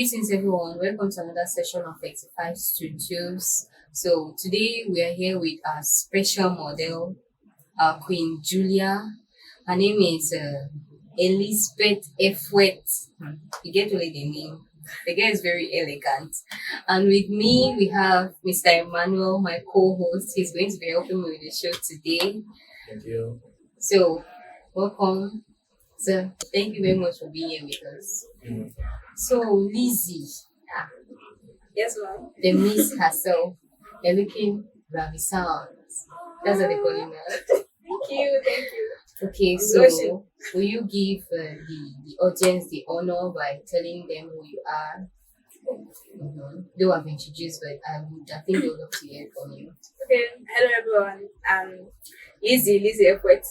Greetings, everyone. Welcome to another session of 85 Studios. So, today we are here with our special model, Queen Julia. Her name is Elizabeth Efwet. You get only the name. The girl is very elegant. And with me, we have Mr. Emmanuel, my co host. He's going to be helping me with the show today. Thank you. So, welcome. So, thank you very much for being here with us. So, Lizzie, Yes, ma'am. the Miss herself, they're looking ravissant. That's what they call it now. Thank you. Okay, I'm so blushing. will you give the audience the honor by telling them who you are? Though I've introduced, but I think they would love to hear from you. Okay. Hello, everyone. Lizzie Ekwet.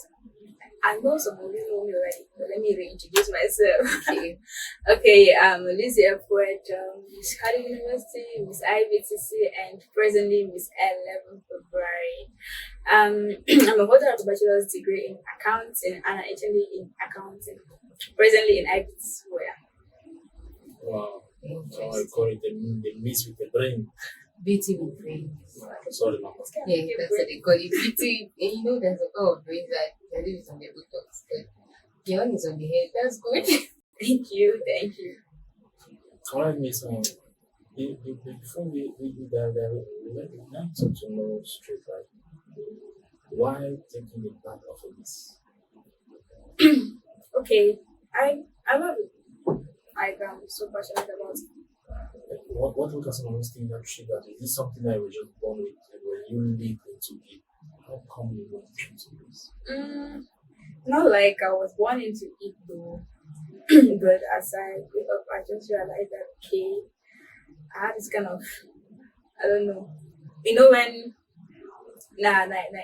I know some of you know me already, but let me reintroduce myself. Okay. Okay. Lizzie Ekwet, Miss Cardiff University, Miss IBTC, and presently Miss 11 February. I'm a holder of a bachelor's degree in accounting and actually in accounting. Presently in IBTC. Wow. I Interesting. call it the miss with the brain. Beauty with brains. Sorry, mama. Yeah, that's what they call it. Beauty. And you know, there's a lot of brains that lives on the buttocks, but your own is on the head. That's good. Thank you. All right, miss. Before we dive there, we like to know straight right. Why taking the part of a miss? Okay. I love it. I'm so passionate about it. Like, what are some of those things that triggered? Is this something that you were just born with? Like, were you leap into it? How come you went into this? Not like I was born into it though, but as I grew up, I just realized that okay, I had this kind of, I don't know, when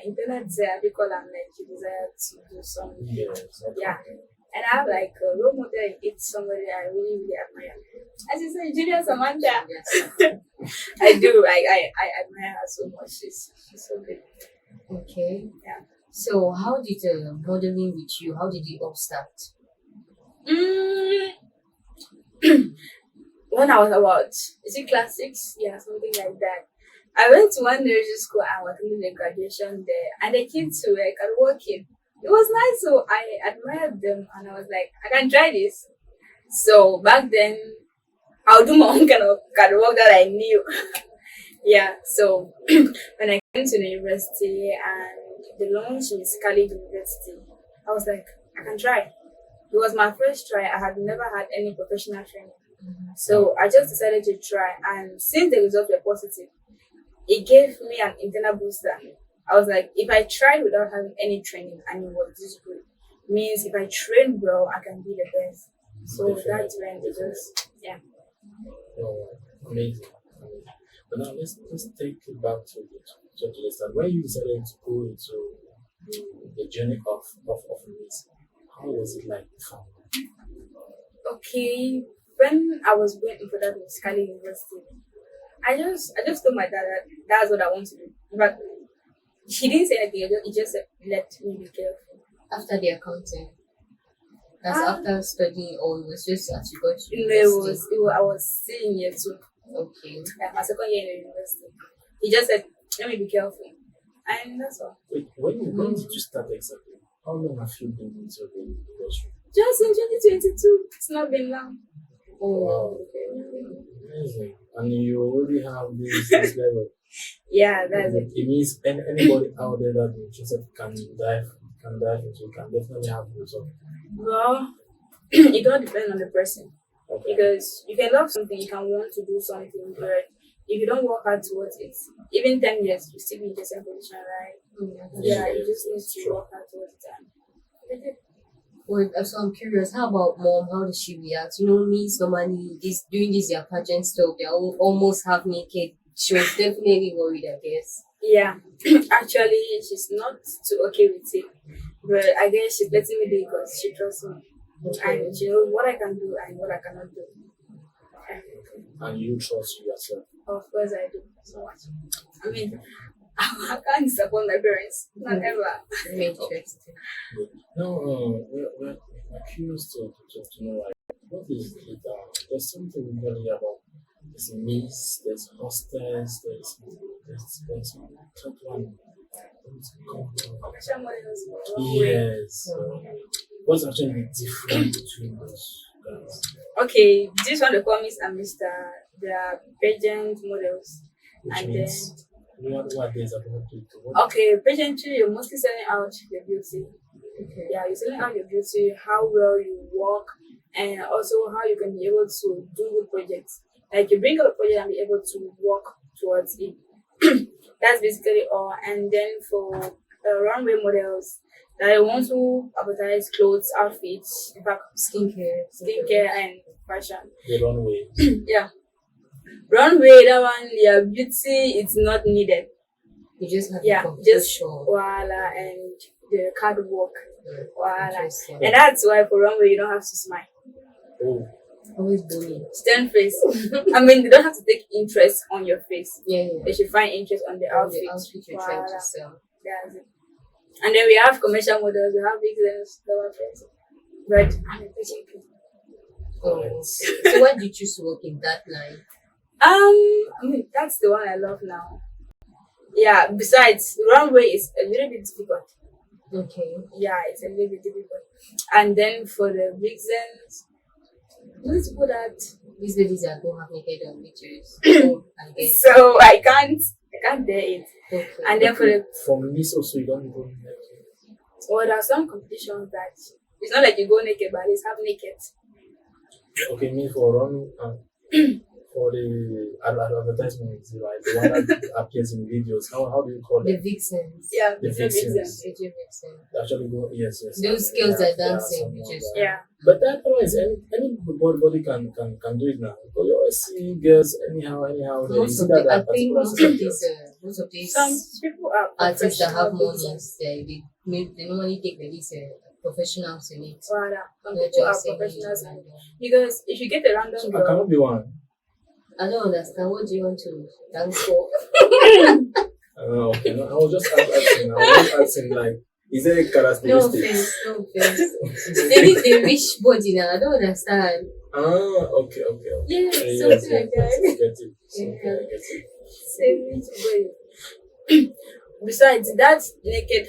internet because I'm like you desire to do something, Yes. yeah, and I have like a role model. It's somebody I really admire. As you say, Julia Samantha, I do. I admire her so much. She's so good. Okay. Yeah. So, how did modeling with you? How did it all start? Mm, when I was about, is it class 6? Yeah, something like that. I went to one nursery school and was doing the graduation there, and the kids were like working. It was nice, so I admired them, and I was like, I can try this. So back then, I'll do my own kind of work that I knew. Yeah. So when I came to the university and the launch in Scali University, I was like, I can try. It was my first try. I had never had any professional training. So I just decided to try, and since the results were positive, it gave me an internal booster. I was like, if I tried without having any training and it was this good, means if I train well, I can be the best. So that's when it just, yeah. Oh, amazing. But now let's take it back to the start. When you decided to go into the journey of miss, how was it like before? Okay, when I was going for that with Scali University, I just told my dad that that's what I want to do. But he didn't say anything. He just said, "Let me be careful." After the accounting? That's Ah. after studying, or it was just as you got to It university? was I was still in year 2, Okay. my second year in the university. He just said, "Let me be careful," and that's all. Wait, when did you start exactly? How long have you been into the industry? Just in 2022, it's not been long. Wow, amazing. And you already have this level. Yeah, that's it. It means anybody out there that is interested can dive into, can definitely have results. Well, it all depends on the person. Okay. Because you can love something, you can want to do something, but if you don't work hard towards it, even 10 years, you still be in the same position, right? Yeah, you just need to work hard towards it. Well, so I'm curious, how about mom? How does she react? You know, me, normally doing this their pageant stuff, they're almost half naked. She was definitely worried, I guess. Yeah, actually, she's not too okay with it, but I guess she's letting me do it because she trusts me and she knows what I can do and what I cannot do. And you trust yourself. Of course, I do so much. I mean, I can't disappoint my parents, not ever. Very interesting. Now, we're curious to know, like, what is it there's something really about there's miss, there's hostess, there's third one. Commercial models for runway. Yes. What's actually different between those guys? Okay, this one they call Miss and Mr. They are pageant models. Which And means what days are going to what? Okay, pageantry, you're mostly selling out your beauty. Okay. Yeah, you're selling out your beauty, how well you work, and also how you can be able to do good projects. Like you bring up a project and be able to work towards it. That's basically all. And then for runway models, that want to advertise clothes, outfits, in fact, skincare, and fashion. The runway. Yeah. Runway, that one, yeah, beauty, it's not needed. You just have Yeah, to just show. voila and the card work. Voila. Interesting. And that's why for runway you don't have to smile. Oh, Always bullying. Stern face. I mean, they don't have to take interest on your face. Yeah. They should find interest on the outfit. The outfit you're trying to sell. That's it. And then we have commercial models, we have big lens, lower face. But I'm a patient. Oh. So why did you choose to work in that line? I mean, that's the one I love now. Yeah, besides, runway is a little bit difficult. Okay. Yeah, it's a little bit difficult. And then for the vixens, those people that These ladies are going to have naked on pictures. Oh, I guess. so I can't dare it. Okay. And then for the Miss also you don't go naked. well, there are some competitions that it's not like you go naked, but it's half naked. Okay, me for run for the advertisement, right? The one that appears in videos. How do you call The it? vixens. Yeah, The it's vixens. vixens. AJ vixen. Actually, go yes. Those girls Yeah, are dancing, some which of is that. Yeah. But that one is anybody can do it now. But you always see girls anyhow. They most see of the, I that think most of these Some people are artists that have professional money, vixens. they normally take these professionals in it. Voilà. Some Not people are just saying professionals it. in it. Because if you get a random I girl, cannot be one. I don't understand. What do you want to dance for? Okay, no, I was just asking like, is there a No characteristic? offense, no offense. They need the rich body now. I don't understand. Okay. Yeah, Yes, something like I that. get it. Yeah. I get it. same way. Besides that,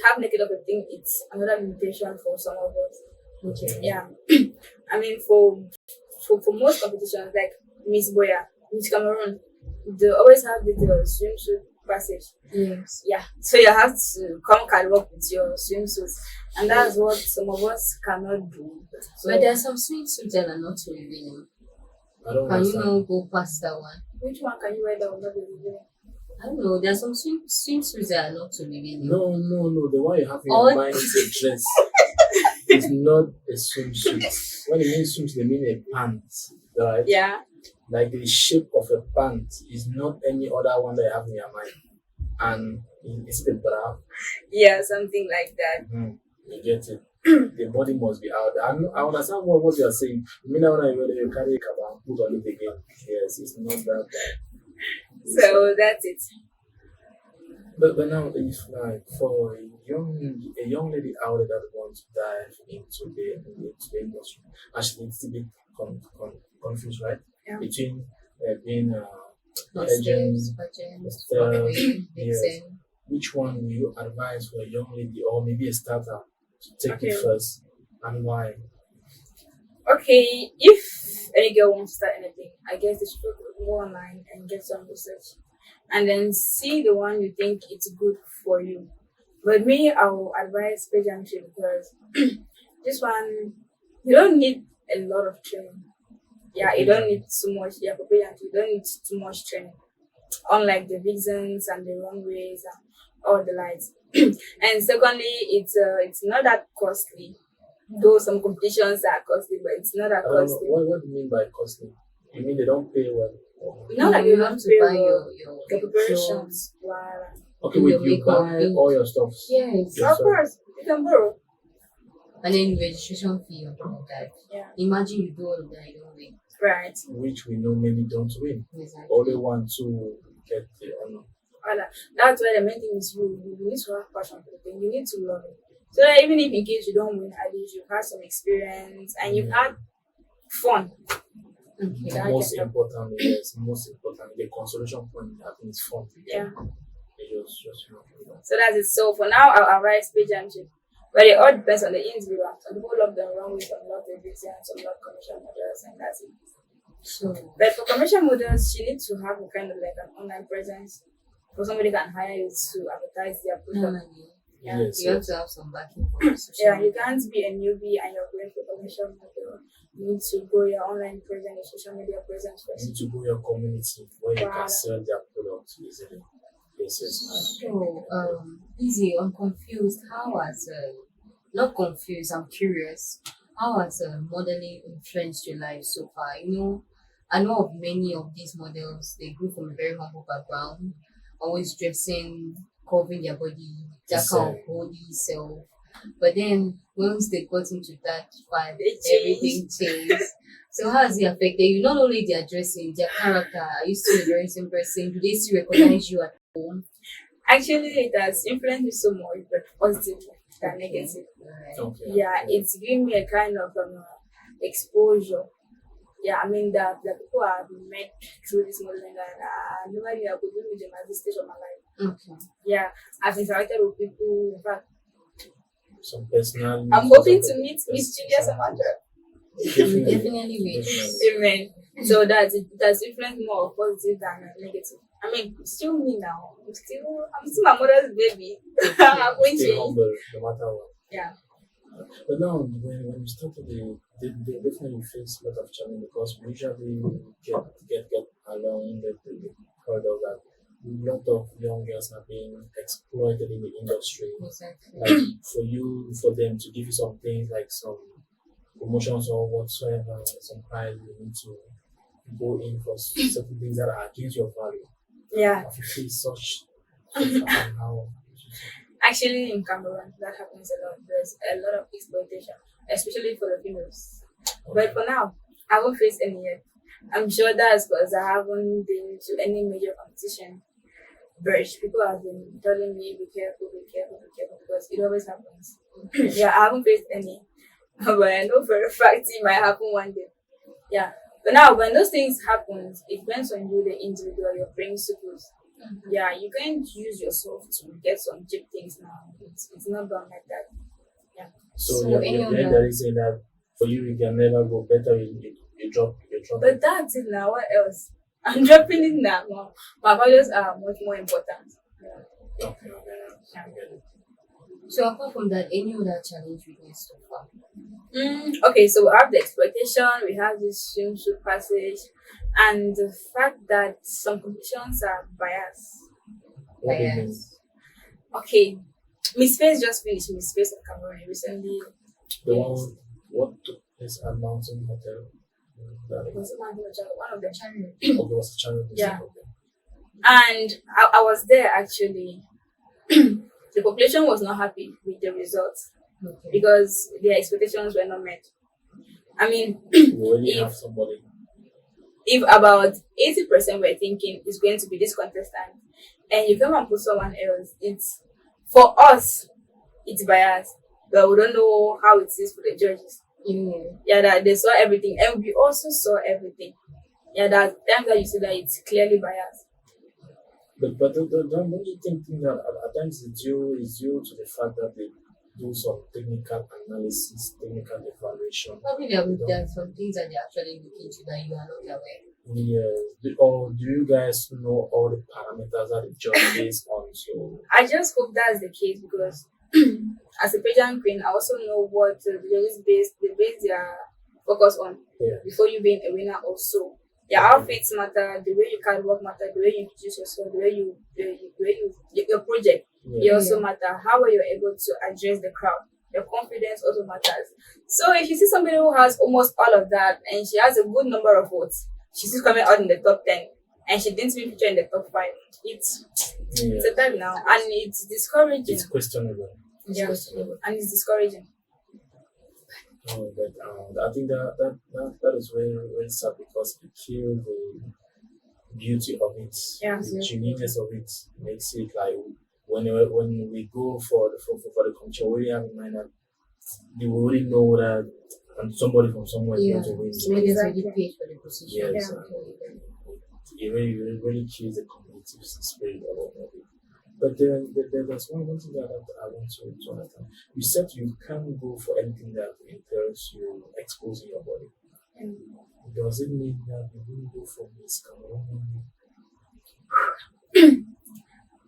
half naked of a thing, it's another limitation for some of us. Okay. Yeah. I mean, for most competitions, like Miss Boya, Miss Cameroon, they always have the swimsuit passage. Yes. Yeah. So you have to come catwalk with your swimsuit. And that's what some of us cannot do. So, But there are some swimsuits that are not revealing. I don't Can you understand. not go past that one? which one can you wear that will not be revealing? I don't know. There are some swimsuits that are not revealing. No. The one you have in Or- your mind is a dress. It's not a swimsuit. When it means swimsuit, they mean a pants, right? Yeah. Like the shape of a pant is not any other one that you have in your mind. And it's the bra. Yeah, something like that. You get it. The body must be out. I understand what you are saying. You mean that when you carry a cover and put on it again? Yes, it's not that bad. So that's it. But now, if like for a young lady out there that wants to dive into the industry, actually it's a bit confused, right? Yeah. Between being Hostess, agent, pageants, hostess, runway, yes. vixen. Which one will you advise for a young lady or maybe a starter to take it Okay. first, and why? Okay, if any girl wants to start anything, I guess they should go online and get some research and then see the one you think it's good for you. But me, I will advise pageantry because this one, you don't need a lot of training. Yeah, you don't need too much. Yeah, for pageantry, you don't need too much training. Unlike the vixens and the runways and all the lights. And secondly, it's not that costly. Though some competitions are costly, but it's not that I don't know. costly. What do you mean by costly? You mean they don't pay well? Not like you you have have to to buy pay your the clothes. preparations. Wow. Okay, And wait, your you makeup, buy things. all your stuff. Yes. Yes, Of sir. course, you can borrow. And then registration fee on top of that. Yeah. Imagine you do all of that, you don't win. Right. Which we know many don't win. Exactly. Only want to get the honor. Voilà. That's why the main thing is you need to have passion for the thing. You need to love it. So that even if in case you don't win, at least you've had some experience and you've had fun. Okay. That Most can important, yes, most important. The consolation point, I think, is fun. Yeah. You just you know. So that's it. So for now, I'll write page and shape. But it all depends on the individual. Some people love the runway, some love the design, some love commercial models, and that's it. So, But for commercial models, she needs to have a kind of like an online presence for somebody can hire you to advertise their product. Yeah. Yes, you have yes. to have some backing for social Yeah, you media. can't be a newbie and you're going for commercial model. You need to grow your online presence, your social media presence You first. need to go your community where you Wow. can sell their products easily. Yes, yes. So, Easy, I'm confused. How has, not confused, I'm curious. How has modeling influenced your life so far? I know of many of these models, they grew from a very humble background, always dressing, covering their body, that kind of holy self. But then once they got into that fight, They everything changed. So how has it affected you? Not only their dressing, their character. Are you still a very same person? Do they still recognize you at home? Actually, it has influenced me so much, but positive than negative. Alright. Okay. Yeah, it's giving me a kind of exposure. Yeah, I mean the people I've met through this modeling and nobody I could do with them at this stage of my life. Okay. Yeah, I've interacted with people. In fact, Some personal. I'm hoping to meet Miss Julia Samantha. Definitely will. Amen. So that's it. That's influenced more of positive than negative. I mean, still me now. I'm still my mother's baby. I'm going Stay to. humble no matter what. Yeah. But now, when you started, they definitely face a lot of challenge because we usually get along the part of that. A lot of young girls are being exploited in the industry. Exactly. Like for them to give you some things like some promotions or whatsoever, some prize, you need to go in for certain things that are against your value. Yeah. If you face such how Actually, in Cameroon, that happens a lot. There's a lot of exploitation, especially for the females. But for now, I haven't faced any yet. I'm sure that's because I haven't been to any major competition. But people have been telling me, be careful, be careful, be careful, because it always happens. Yeah, I haven't faced any. But I know for a fact it might happen one day. Yeah. But now, when those things happen, it depends on you, the individual, your principles. Yeah, you can't use yourself to get some cheap things now. It's not done like that. Yeah. so So you're any saying other- that for you can never go better you drop But that's it now. What else? I'm dropping it now. My values are much more important. Yeah. okay, I get it. So apart from that, any other challenge we faced so far? Okay, so we have the exploitation, we have this swimsuit passage, and the fact that some competitions are biased. What do you mean? Bias. Okay, Miss Face just finished Miss Face of Cameroon recently. The one what took place at Mountain Hotel. That Was it one of the channels? okay, was a channel. Yeah. Okay. And I was there actually. The population was not happy with the results Okay. because their expectations were not met. I mean, We already If- have somebody. if about 80% were thinking it's going to be this contestant, and you come and put someone else, it's for us, it's biased, but we don't know how it is for the judges. Yeah. Yeah, that they saw everything, and we also saw everything. Yeah, that times that you see that it's clearly biased. But don't you think that at times it's due to the fact that they do some technical analysis, technical evaluation? Probably there are some things that they're actually looking into that you are not aware. Yes. Or do you guys know all the parameters that the judge based on? So I just hope that's the case because as a pageant queen, I also know what the judges base their focus on yeah. before you being a winner also. Your outfits matter, the way you can work matter, the way you introduce yourself, the way your project. It Yeah. also matter how well you're able to address the crowd. Your confidence also matters. So if you see somebody who has almost all of that and she has a good number of votes, she's still coming out in the top 10 and she didn't even feature in the top 5. It's a time now and it's discouraging. It's questionable. Yeah, and it's discouraging. But I think that is very very sad because it kills the beauty of it, Yeah. the genuineness of it makes it like when we go for the competition, we already have in mind that we already know that and somebody from somewhere is Yeah, going to win. somebody has already Exactly. paid for the position. Yes, Yeah. it really kills the competitive spirit of it. But there's one thing that I want to understand. You said you can't go for anything that entails you exposing your body. Mm. Does it mean that you wouldn't go for Miss Cameroon?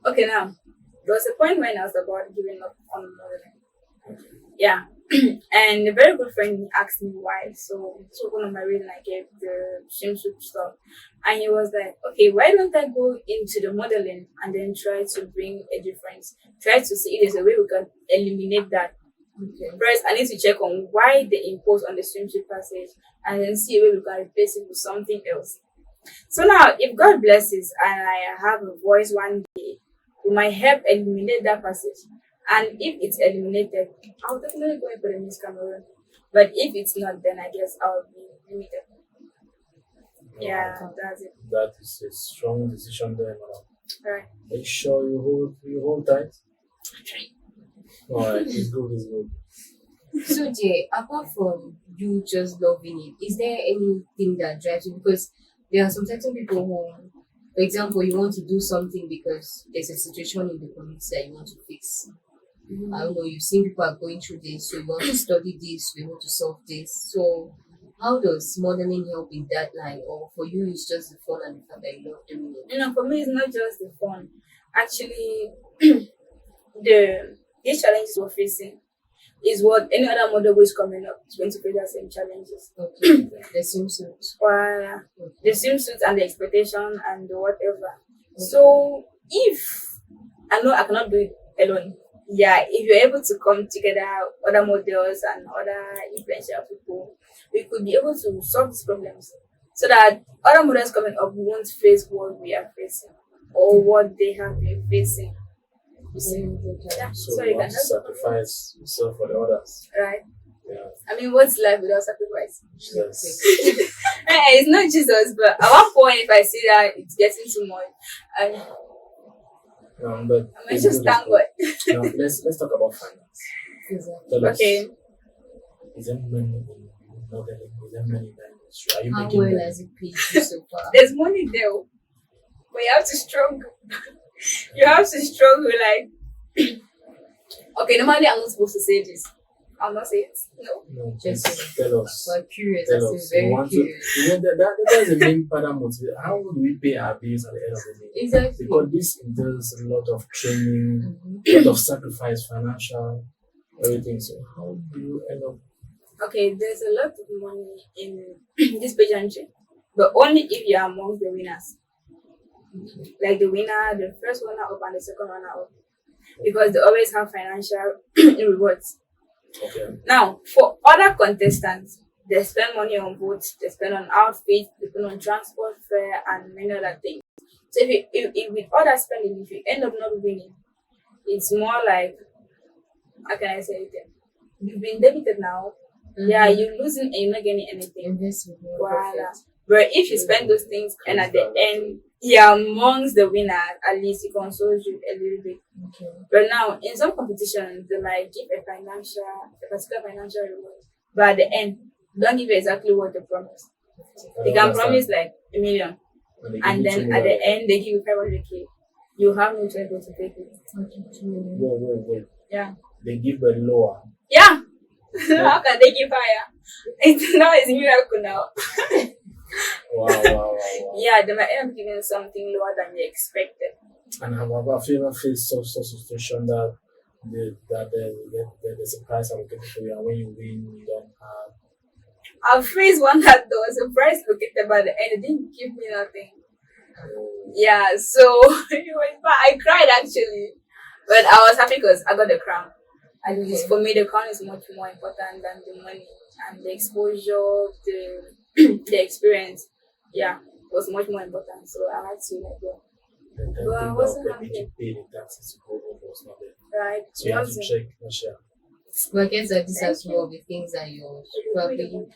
Okay, now there was a point when I was about giving up on modeling. Okay. Yeah. And a very good friend asked me why. So this was one of my reasons I gave the swimsuit stuff. And he was like, okay, why don't I go into the modeling and then try to bring a difference? Try to see if there's a way we can eliminate that. Okay. First, I need to check on why they impose on the swimsuit passage and then see a way we can replace it with something else. So now, if God blesses and I have a voice one day, we might help eliminate that passage. And if it's eliminated, I'll definitely go for the Miss Cameroon. But if it's not, then I guess I'll be limited. Yeah, that's it. That is a strong decision there, madam. Alright. Make sure you hold tight. Alright, it's good. So, Jay, apart from you just loving it, is there anything that drives you? Because there are some certain people who, for example, you want to do something because there's a situation in the community that you want to fix. I don't know, you've seen people are going through this, so you want to study this, you want to solve this. So, how does modeling help in that line? Or for you, it's just the fun and the fact that you love doing it? You know, for me, it's not just the fun. Actually, these challenges we're facing is what any other model who is coming up is going to face the same challenges. Okay, the swimsuit. While the swimsuits and the expectation and the whatever. So if I know I cannot do it alone, yeah, if you're able to come together, other models and other influential people, we could be able to solve these problems so that other models coming up won't face what we are facing or what they have been facing. You see? Yeah, So so you you can want to sacrifice yourself for the others. right? Yeah. I mean, what's life without sacrifice? Jesus. It's not Jesus, but at one point, if I see that it's getting too much, But I might just thank God. Now let's talk about finance. Exactly. Tell us, Okay. is there money in modeling? Is there money in the industry? Are you How making well money? has it paid you so far? There's money there, but you have to struggle. You have to struggle, like. Okay, normally I'm not supposed to say this. I'll not say it. No. No, Just just tell us. We're curious, Tell I'm us. very You want curious. to, that's the main part of motivation. How do we pay our bills at the end of the day? Exactly. Because this entails a lot of training, Mhm. a lot of sacrifice, financial, everything. So how do you end up? Okay, there's a lot of money in this pageantry, but only if you are among the winners. Like the winner, the first runner up, and the second runner up, because they always have financial rewards. Okay. Now, for other contestants, they spend money on boats, they spend on outfits, they spend on transport fare, and many other things. So if with other spending, if you end up not winning, it's more like, how can I say it? You've been debited now. Yeah, you're losing and you're not getting anything. Invest with more Voila. profit. But if you spend those things and at the end, you're amongst the winners, at least you consoles you a little bit. Okay. But now, in some competitions, they might give a particular financial reward. But at the end, don't give exactly what they promise. They can promise like $1 million. And then at the end, they give you 500K. You have no choice but to take it. Whoa. Yeah. They give a lower. Yeah. How can they give higher? It's now it's a miracle now. Wow. Yeah, they might end up giving something lower than they expected. And have you ever faced such situation that there's a prize allocated for you, and when you win, you don't have? I've faced one that there was a price located by the end, it didn't give me nothing. Yeah, so it was bad. I cried actually. But I was happy because I got the crown. At least for me, the crown is much more important than the money and the exposure, the experience. Yeah, was much more important. So I had to let go. The Well, I thing wasn't that happy. you paid in taxes to go over was not there. Right? So you have to Wasn't. check the share. Well, I guess that these are Thank some you. of the things that you're probably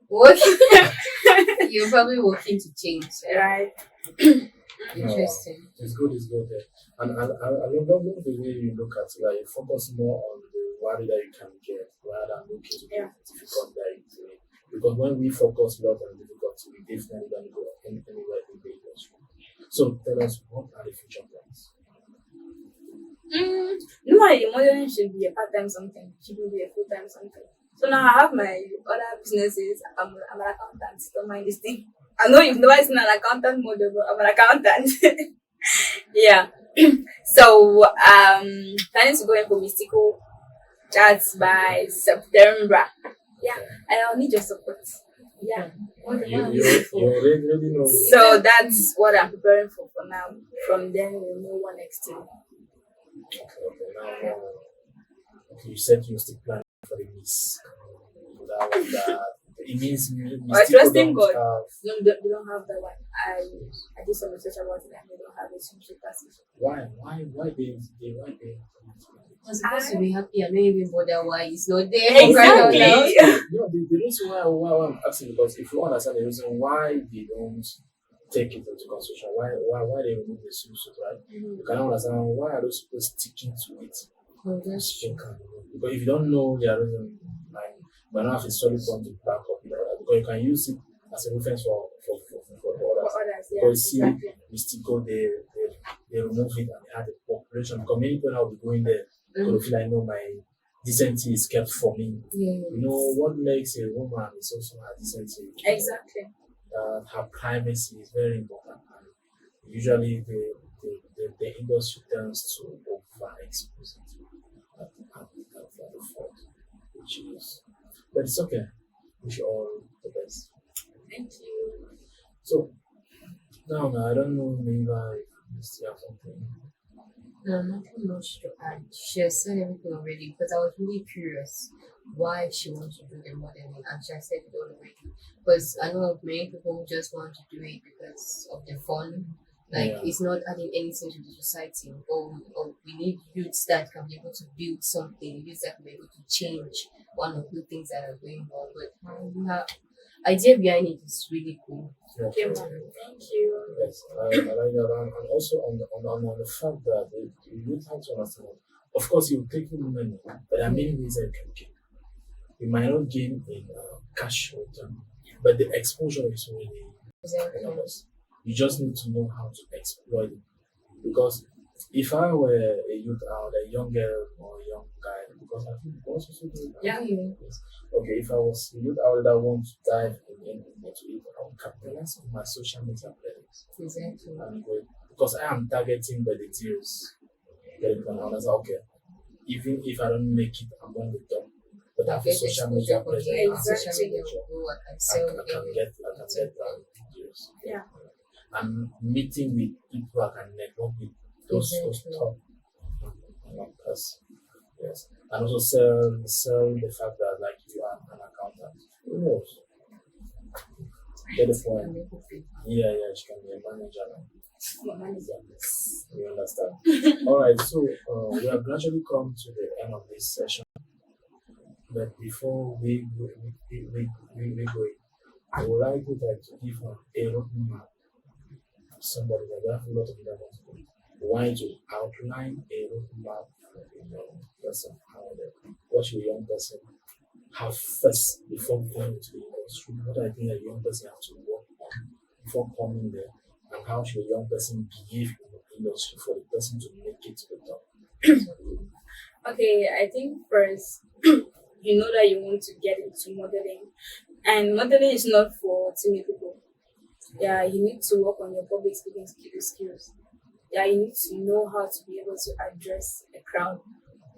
working. You're probably working to change. Right? Interesting. It's good there. And I love the way you look at it. Like you focus more on the quality that you can get rather than looking to Yeah. the difficult that you do. Because when we focus a lot on difficulty, we definitely don't go anywhere in the industry. So tell us, what are the future plans? Normally, modeling should be a part-time something. Shouldn't be a full-time something. So now I have my other businesses. I'm an accountant. Don't mind this thing. I know you've never seen an accountant model, but I'm an accountant. Yeah. So planning to go in for mystical. That's by September. Yeah, and I'll need your support. Yeah. You already know. So that's what I'm preparing for now. From then we'll know what next year. Okay, now, okay, you said you still planning for the miss. That it means I trusting God. have. No, they don't have that one. I did some research about it and they don't have a swimsuit passage. Why they I'm supposed to be happy. I'm not even bothered why it's not there. Exactly. No, the reason why I'm asking, because if you understand the reason why they don't take it into consideration, why they remove the swimsuit, right? You can understand why are those people sticking to it. Oh, that's true. Because if you don't know their reason, like, but now have a solid point to back up, because you can use it as a reference for others. Yeah, Because see, exactly. mystical, they remove it and they had a population. Because many people now will be going there. Because feel like, no, my decency is kept for me. Yeah. You know what makes a woman is also her decency. Exactly. Her privacy is very important. And usually, the industry tends to overexpose it at the fault, which is, but it's okay. Wish you all the best. Thank you. So now, I don't know, maybe you still have something. No, nothing much to add. She has said everything already because I was really curious why she wants to do the modeling, and she has said it already. Because I know many people just want to do it because of the fun. Like, Yeah. it's not adding anything to the society. Or we need youths that can be able to build something, youths that can be able to change one or two things that are going on. But her idea behind it is really cool. Yeah, Okay, sure. ma'am. Thank you. Yes, I like that, and also on the fact that you have to understand. Of course, you take in money, but there are many ways that you can gain. You might not gain in cash return, but the exposure is really Exactly. enormous. You just need to know how to exploit it. Because if I were a youth out, a young girl or a young guy, because I think boys also do that. Yeah. Yes. Okay, if I was a youth out that want to dive into it, I would capitalize on my social media presence. Exactly. And go, because I am targeting by the deals. Then you can understand, okay, even if I don't make it among the top, but I have a Get social exposure media for presence. the and social social media media, will go and I sell can get deals. Yeah. I'm meeting with people I can network with those Exactly. top person. Yes. And also sell the fact that like you are an accountant. Who knows? Get the point. and make it big. Yeah, she can be a manager now. What manager? You understand? Alright, so we have gradually come to the end of this session. But before we go in, I would like you guys to give a roadmap to somebody that we have a lot of information. We want you to outline a roadmap for a young person out there. What should a young person have first before going to the industry? What I think a young person has to work on before coming there, and how should a young person behave in the industry for the person to make it to the top? Okay, I think first you know that you want to get into modeling, and modeling is not for timid people. Yeah, you need to work on your public speaking skills. Yeah, you need to know how to be able to address a crowd.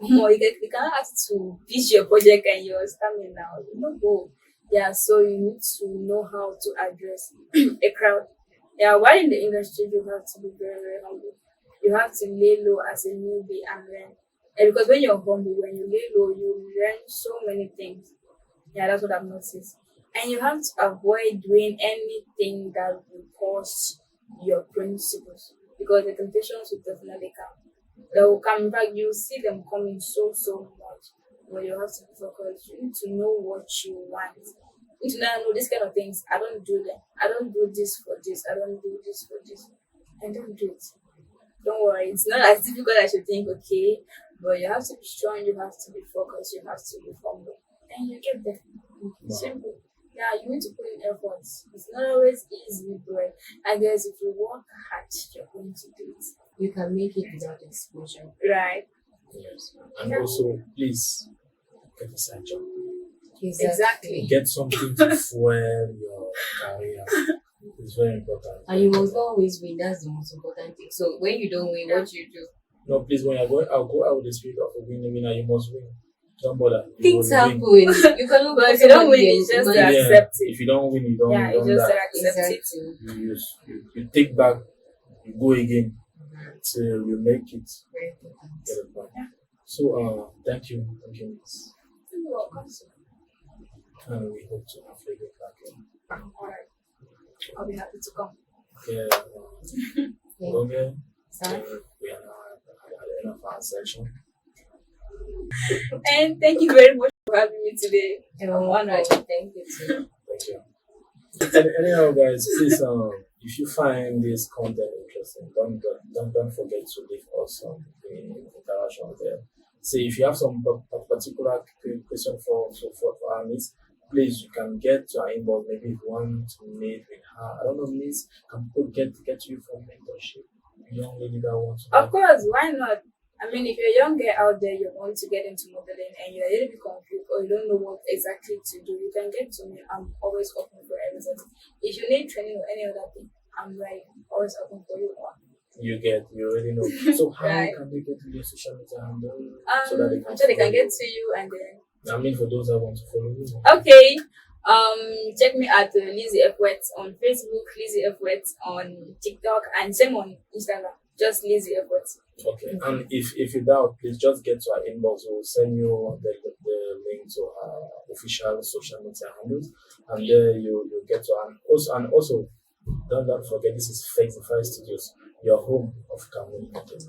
More, you cannot ask to pitch your project and you're standing now. You know, go. Yeah, so you need to know how to address a crowd. Yeah, while in the industry, you have to be very, very humble. You have to lay low as a newbie and learn. And because when you're humble, when you lay low, you learn so many things. Yeah, that's what I've noticed. And you have to avoid doing anything that will cause your principles, because the temptations will definitely come. They will come back. You see them coming so much. But you have to be focused. You need to know what you want. You need to know this kind of things. I don't do them. I don't do this for this. I don't do this for this. And don't do it. Don't worry. It's not as difficult as you think. Okay, But you have to be strong, you have to be focused, you have to be humble, and you get there. Wow. Simple. Yeah, you need to put in efforts. It's not always easy, but I guess if you work hard, you're going to do it. You can make it without exposure. Right. Yes. And also, please get a side job. Exactly. Get something to fuel your career. It's very important. And you must always win. That's the most important thing. So when you don't win, what you do? No, please, when you're going, I'll go out with the spirit of a winner. You must win. Don't bother. You Things will happen. win. You cannot. But if you don't win, it's just money. that- Yeah. accept it. If you don't win, you don't. Yeah, you you don't just die. accept it. Exactly. You take back. You go again till you make it. Very important. Get it back. So, thank you, miss. You're welcome. And we hope to have you back again. Alright. I'll be happy to come. Yeah. Thank Okay. Sir. We are now at the end of our session. And thank you very much for having me today. You're I'm honored. welcome. Thank you too. Thank you. Anyhow, guys, please, if you find this content interesting, don't forget to leave us some interaction there. See, if you have some particular question for our miss, please you can get to our inbox. Maybe if you want to meet with her, I don't know, miss, can people get to you for mentorship? Young lady that wants to. Of course, why not? I mean, if you're a young girl out there, you want to get into modeling and you're a little bit confused or you don't know what exactly to do, you can get to me. I'm always open for everything. If you need training or any other thing, I'm right. Always open for you. You already know. So how Right. can they get to your social media handle so that they can? I'm sure they can follow get you? to you and then. I mean, for those that want to follow you. Okay. Check me at Lizzie F. Wet on Facebook, Lizzie F. Wet on TikTok, and same on Instagram. Just Lizzie F. Wet. Okay, and if you doubt, please just get to our inbox. We'll send you the link to our official social media handles, and there you get to. And also don't forget, this is Fexify Studios, your home of community.